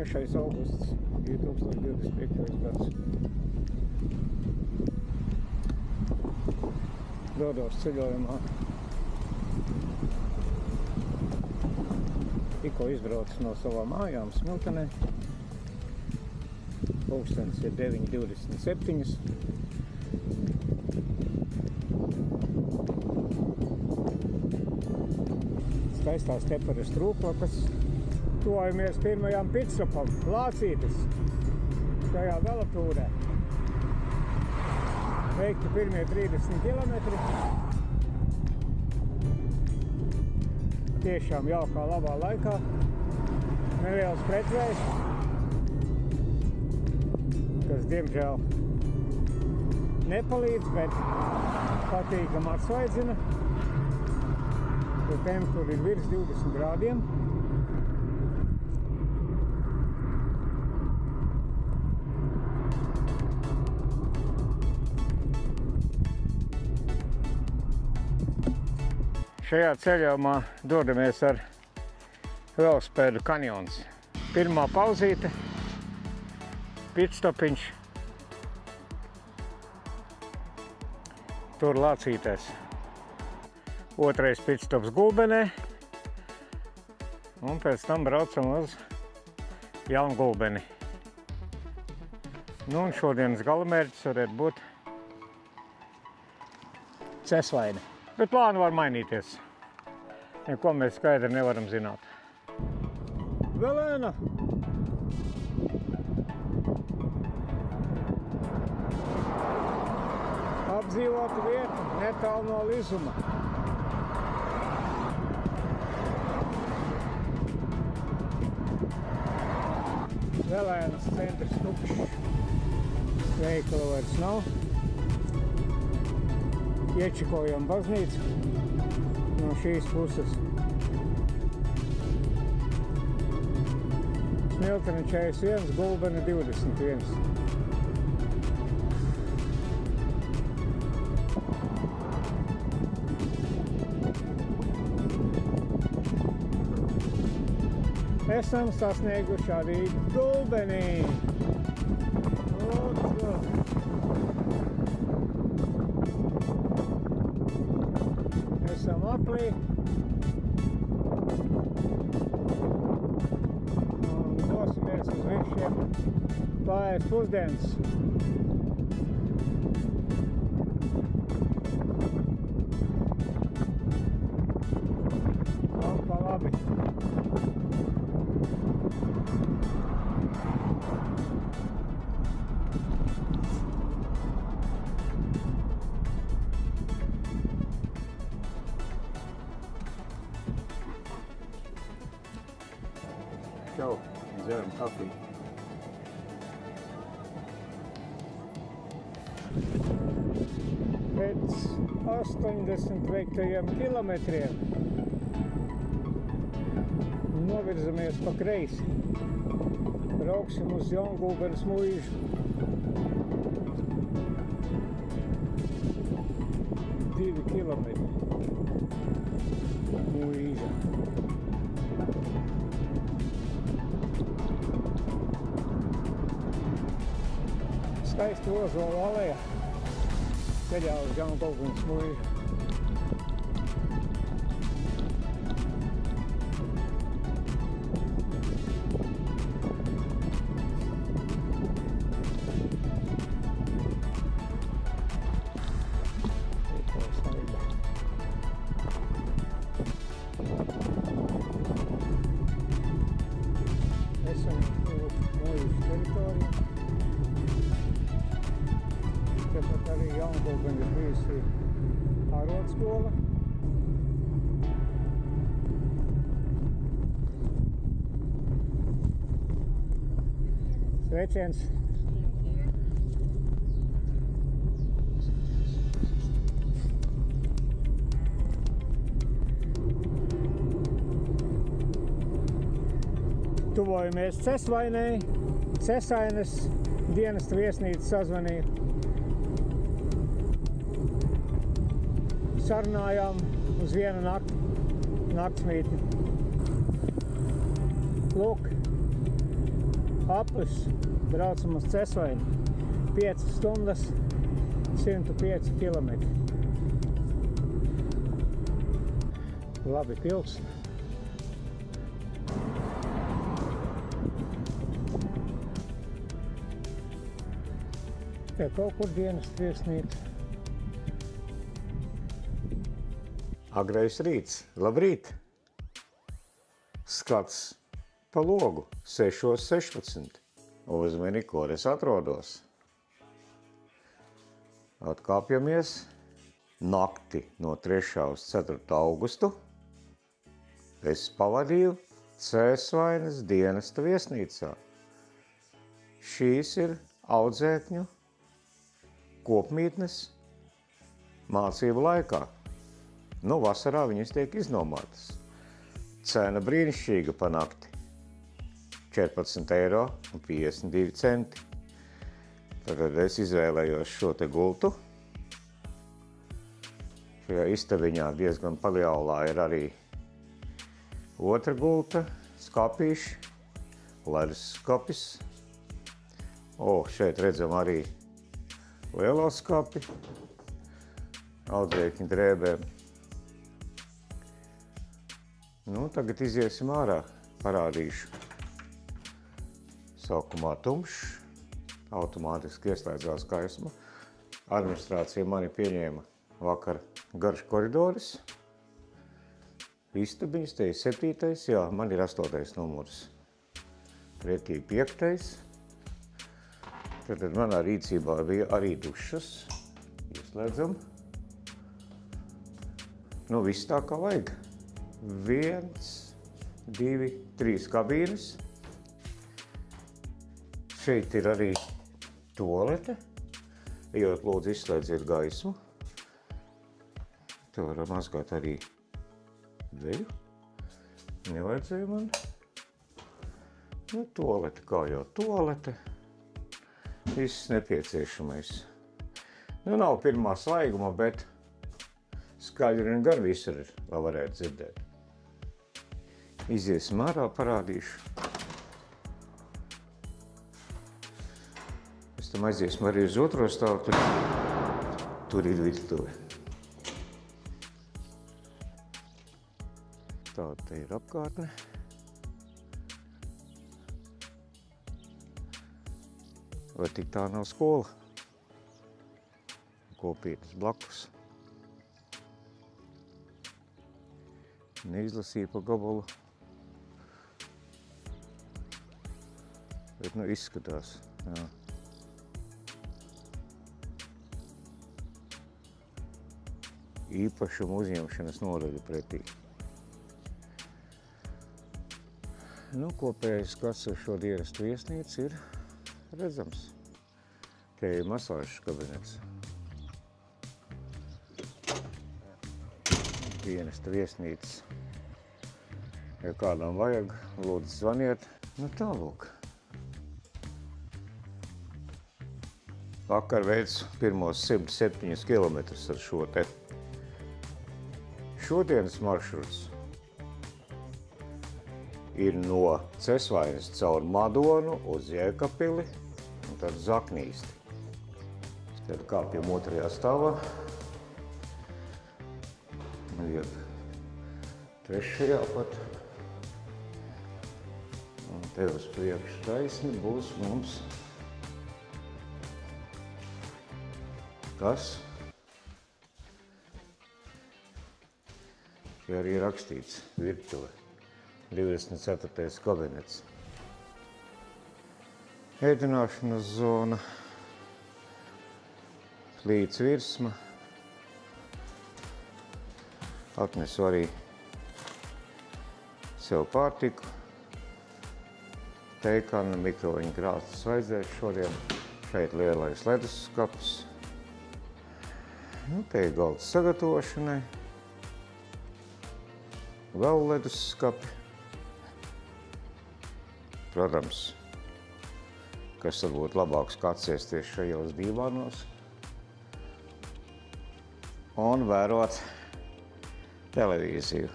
3. augusts 2025. gads. Dodos ceļojumā. Tikko izbraucis no savām mājām Smiltenē. Pulkstenis ir 9:27. Skaistās Teparas trūklokas. Tuvojamies pirmajām pitstopam, Lācītes, šajā velotūrē. Veikti pirmie 30 kilometri. Tiešām jaukā, labā laikā. Neliels pretvējs, kas diemžēl nepalīdz, bet patīkam atsvaidzina. Temperatūra ir virs 20 grādiem. Šajā ceļojumā dodamies ar velosipēdu kanjons. Pirmā pauzīte, pitstopiņš, tur Lācītēs. Otrais pitstops Gulbenē, un pēc tam braucam uz Jaungulbeni. Nu, un šodienas galamērķis varētu būt Cesvaine. Bet plāni var mainīties. Neko mēs skaidri nevaram zināt. Velēna! Apdzīvota vieta netālu no Lizuma. Velēnas centrs tukšs. Veikala vairs nav. Iečikojam baznīcu no šīs puses. Smiltene 41, Gulbene 21. Esam sasnieguši arī Gulbenī. Esam aplī. Un dosimies uz višiem pārējais pusdienas. Un pa labi. Čau, dzeram kafiju. Pēc 80 veiktajiem kilometriem novirzamies pa kreisi. Brauksim uz Jaungulbenes muižu. 2 kilometri muiža. Skaisti ozolu aleja ceļā uz Jaungulbenes muižu. Esam muižu teritoriju. Tāpat arī Jaungulbeni ir bijusi ārotskola. Sveiciens! Tuvojamies Cesvainei. Cesainas dienesta viesnīca sazvanīja. Sarunājām uz vienu naktsmītni. Lūk, aplis, braucam uz Cesvaini. 5 stundas, 105 kilometri. Labi pils. Te kaut kur dienas viesnīca. Agrais rīts. Labrīt! Skats pa logu 6:16. Uzmini, kur es atrodos. Atkāpjamies nakti no 3. uz 4. augustu. Es pavadīju Cēsvainas dienesta viesnīcā. Šīs ir audzēkņu kopmītnes mācību laikā. Nu, vasarā viņas tiek iznomātas. Cena brīnišķīga pa nakti. 14,52 €. Tad es izvēlējos šo te gultu. Šajā istabiņā diezgan palielā ir arī otra gulta, skapīši, ledus skapis. Šeit redzam arī lielo skapi, audzēkņu drēbēm. Nu, tagad iziesim ārā, parādīšu. Sākumā tumšs, automātiski ieslēdzās gaisma. Administrācija mani pieņēma vakar garš koridoris. Istabiņas, te ir 7. Jā, man ir 8. numurs. Pretī 5. Tad manā rīcībā bija arī dušas. Ieslēdzam. Nu, viss tā kā vajag. 1, 2, 3 kabīnes. Šeit ir arī tualete. Ejot, lūdzu, izslēdziet gaismu. Te varam mazgāt arī veļu. Nevajadzēja man. Nu, tualete kā jau tualete. Viss nepieciešamais. Nu, nav pirmā svaiguma, bet skaļi un gan visur ir, lai varētu dzirdēt. Iziesim ārā, parādīšu. Pēc tam aiziesim arī uz otro stāvu, tur ir virtuve. Tāda te ir apkārtne. Vai tik tā nav skola? Kopienas blakus. Neizlasīju pa gabalu. Bet, nu, izskatās. Jā. Īpašuma uzņemšanas nodaļa pretī. Nu, kopējais skats ar šo dienestu viesnīcu ir redzams. Te ir masāžas kabinets. Dienesta viesnīcas. Ja kādam vajag, lūdzu zvaniet. Nu, tālūk. Vakar veicu pirmos 107 kilometrus ar šo te. Šodienas maršruts ir no Cēsvainas caur Madonu uz Jēkabpili un tad uz Aknīsti. Tad kāpjam 2. stāvā. Jeb 3. pat. Un te uz priekšu taisni būs mums kas? Šī arī rakstīts virtuve. 24. kabinets. Ēdināšanas zona. Plīts virsma. Atnesu arī sev pārtiku. Teikana, mikroviņu krāstas vajadzēs šodien. Šeit lielais ledus skapis. Nu, te ir galds sagatavošanai. Vēl ledus skapi. Protams, kas tad būtu labāks kā atsēsties šajos dīvānos un vērot televīziju.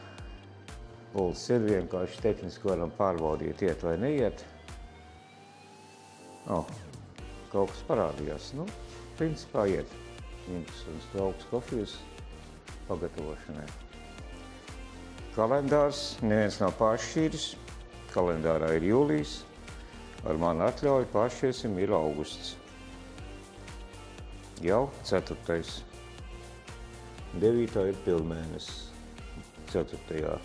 Pulss ir vienkārši tehniski varam pārbaudīt, iet vai neiet. Kaut kas parādījās. Nu, principā iet. Interesants trauks kofijas pagatavošanai. Kalendārs neviens nav pāršķīris. Kalendārā ir jūlijs. Ar mani atļauju pāršķiesim ir augusts. Jau 4. 9. ir pilnmēnesis. 4.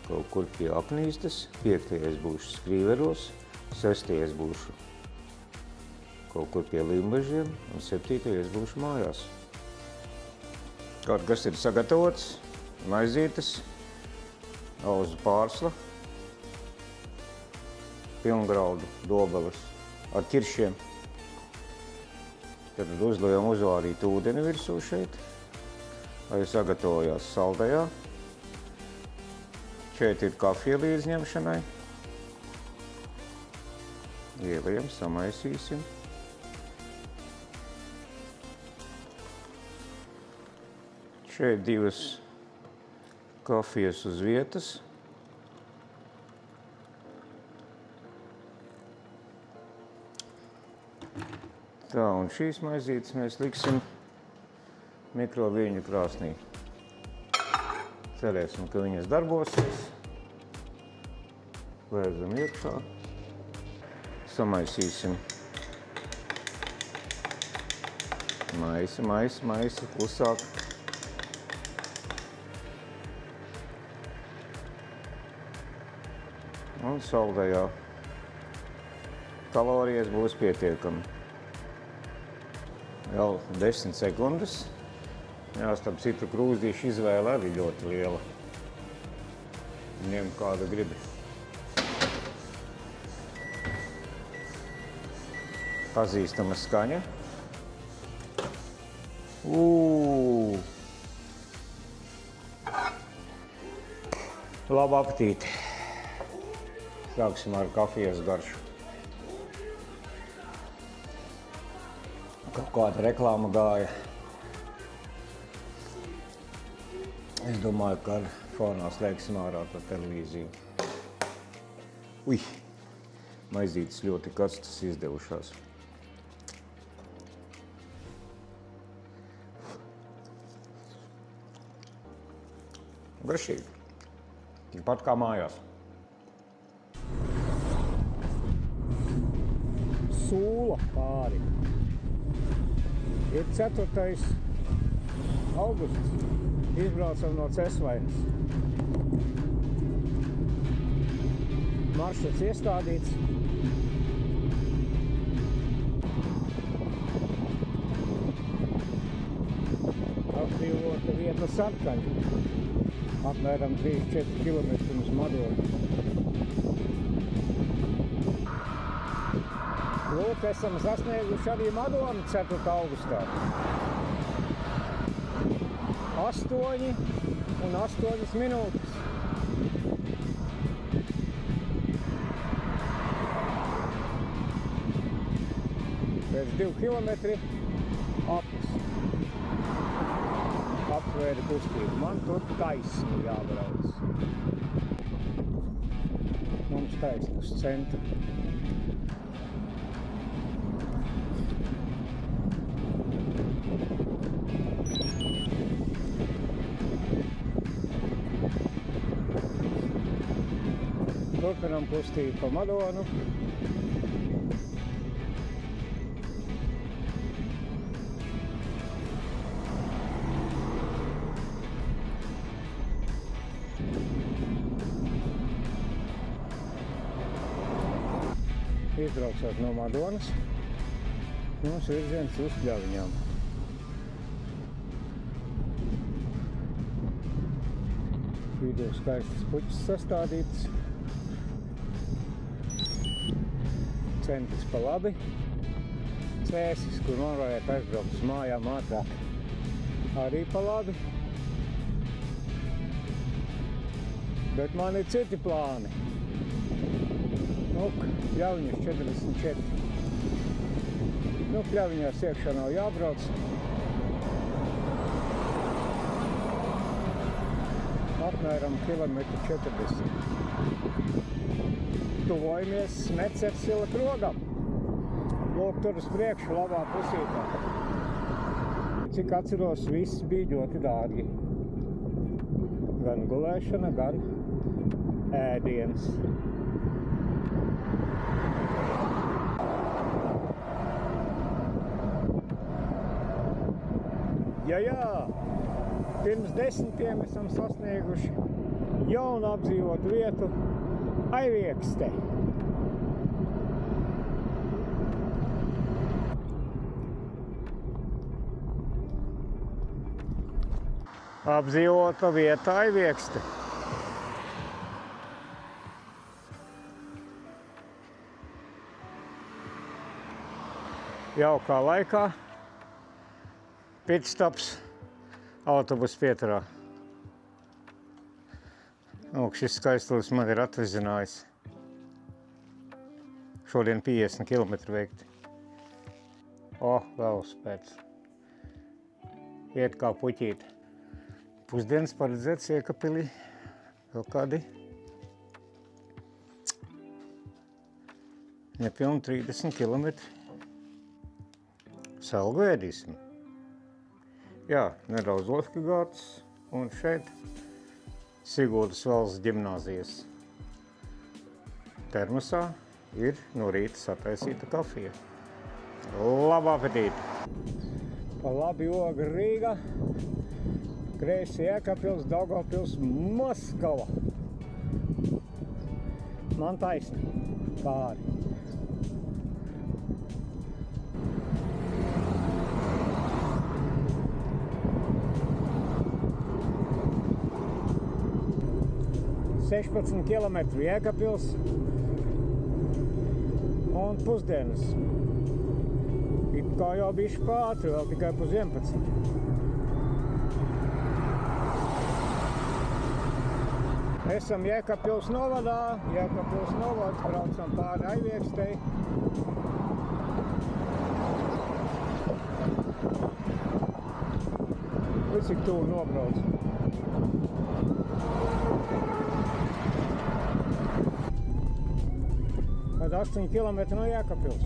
kaut kur pie Apnīstes. 5. būšu Skrīveros. 6. būšu kaut kur pie Limbažiem. Un 7. būšu mājās. Kaut kas ir sagatavots. Maizītes. Auzu pārsla. Pilngraudu dobeles ar ķiršiem. Tad uzliekam uzvārīt ūdeni virsū šeit, lai sagatavojās saldajā. Šeit ir kafija līdzņemšanai. Ielijam, samaisīsim. Šeit 2 kafijas uz vietas. Tā, un šīs maizītes mēs liksim mikroviļņu krāsnī. Cerēsim, ka viņas darbosies. Lēzam iekšā. Samaisīsim. Maisi, klusāk. Un saldajā kalorijas būs pietiekami. Jau 10 sekundes. Jā, starp citu krūzdīšu izvēle arī ļoti liela. Ņem kāda gribi. Pazīstama skaņa. Labu apetīti. Sāksim ar kafijas garšu. Kaut kāda reklāma gāja. Es domāju, ka ar fonā slēgsim ārā to televīziju. Maizītes ļoti karstas izdevušās. Garšīgi. Tikpat kā mājās. Sūla pāri. Ir 4. augusts. Izbraucam no Cesvainas. Maršruts iestādīts. Apdzīvota vieta Sarkaņa. Apmēram 3–4 km uz Madonu. Lūk, esam sasnieguši arī Madonu 4. augustā. 8 minūtes. Pēc 2 kilometri aptvēra kustību. Man tur taisni jābrauc. Mums taisni uz centru. Turpinām kustību pa Madonu. Izbraucot no Madonas, mums virziens uz Pļaviņām. Vidū skaistas puķis sastādītas. Centrs pa labi. Cēsis, kur man varētu aizbraukt uz mājām ātrāk. Arī pa labi. Bet man ir citi plāni. Pļaviņas 44. Pļaviņās iekšā nav jābrauc. Apmēram 40 km. Tuvojamies Smecersila krogam. Lūk, tur uz priekšu labā pusītā. Cik atceros, viss bija ļoti dārgi. Gan gulēšana, gan ēdiens. Jā, pirms 10 esam sasnieguši jaunu apdzīvotu vietu Aiviekste. Apdzīvota vieta Aiviekste. Jaukā laikā. Pitstops autobusu pieturā. Lūk, šis skaistulis man ir atvazinājis. Šodien 50 km veikti. Velospēds. Iet kā puķīt. Pusdienas paredzēts Iekapilī. Vēl kādi? Nepilni 30 km. Salgu ēdīsim. Jā, nedaudz Loskagārds un šeit Siguldas valsts ģimnāzijas termosā ir no rīta sataisīta kafija. Labu apetīti! Pa labi oga Rīga, kreisi Jēkabpils, Daugavpils, Maskava. Man taisni pāri. Kilometru Jēkabpils un pusdienas. It kā jau bišķi pātri, vēl tikai pus 11. Esam Jēkabpils novadā, Jēkabpils novads, braucam pāri Aiviekstei. Cik tuvu nobrauc. Kad 8 km no Jēkabpils.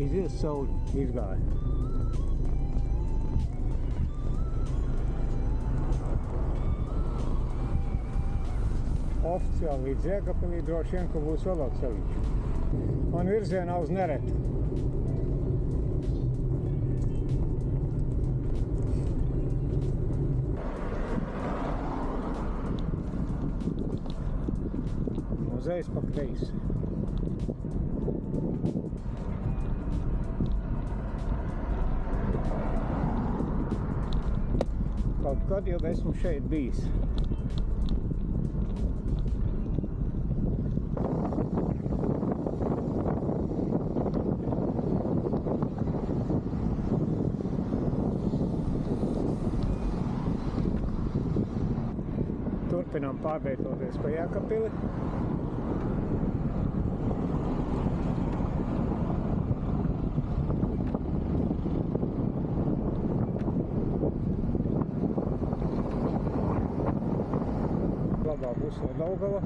Izils sauli izgāja. Oficiāli līdz Jēkabpilī droši vien, ka būs vēl ceļš. Un virzienā uz Neretu. Muzejs pa kreisi. Kaut kad jau esmu šeit bijis. Turpinām pārvietoties pa Jēkabpili. Labā pusē Daugava,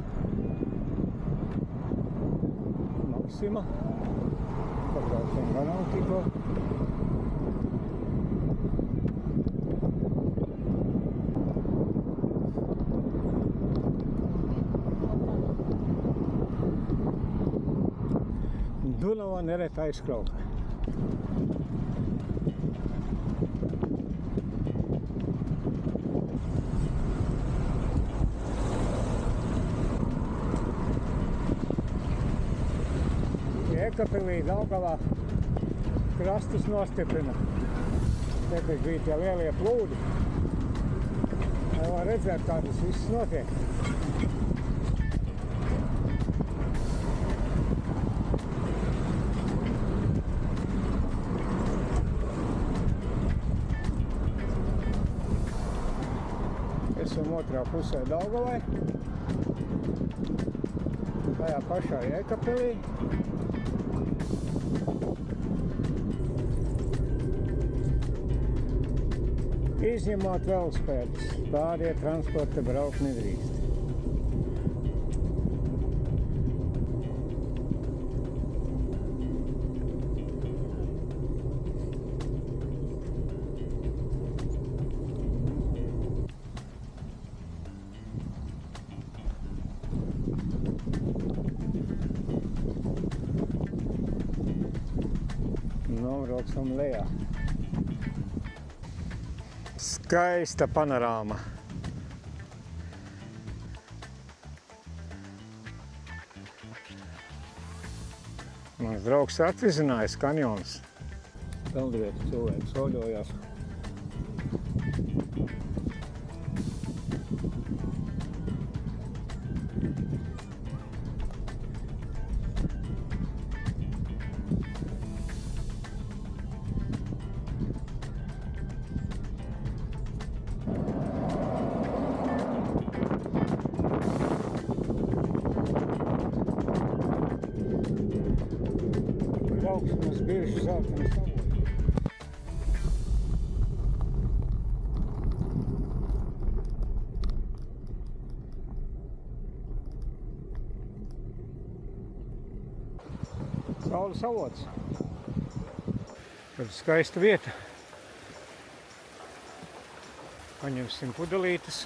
Maksima, pabraucam garām tikko. Dunava Nereta aizkrauka. Jēkabpilī, Daugavā krastus nostiprina. Tiepiek bija tie lielie plūdi. Lai var redzēt, kā tas viss notiek. Esam otrā pusē Daugavai, tajā pašā Jēkabpilī. Izņemot velospēdus, pārējie transporta braukt nedrīkst. braucam lejā. Skaista panorāma. Mans draugs atvizinājis kanjonus. Peldvieta cilvēki soļojās. Augstums bieži zeltains avots. Saules avots. Tad skaista vieta. Paņemsim pudelītes.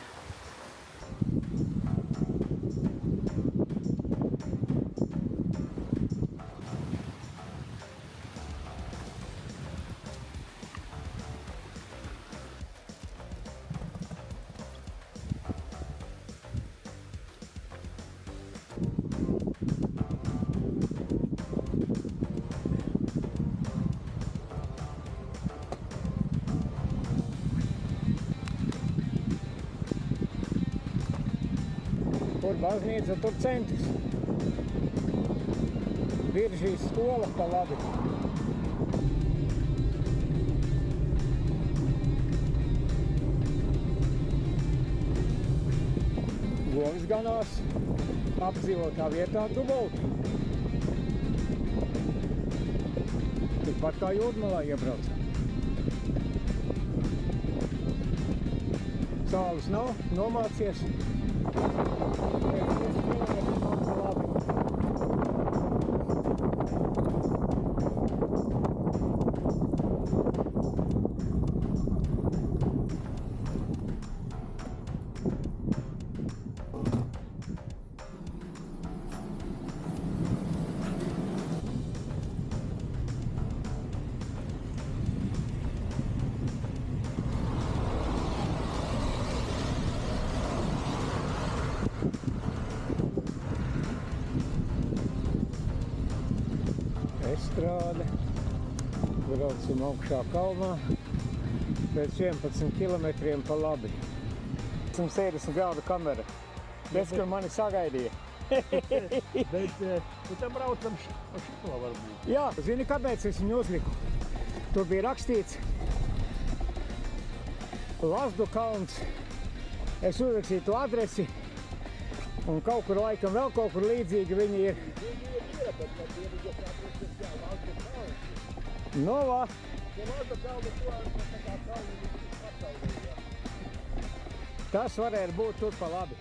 Tur baznīca, tur centrs. Viržīs skola pa labi. Govis ganās apdzīvotā vietā dubulti. Tikpat kā Jūrmalā iebrauc. Saules nav, nomācies. Estrāde. Braucam augšā kalnā. Pēc 11 kilometriem pa labi. 170 grādu kamera. Bez, kur mani sagaidīja. Bet tam braucam pa šito varbūt. Jā, zini, kāpēc es viņu uzliku? Tur bija rakstīts Lazdu kalns. Es uzrakstīju to adresi. Un kaut kur laikam vēl kaut kur līdzīgi viņi ir. No va. Tas varētu būt tur pa labi.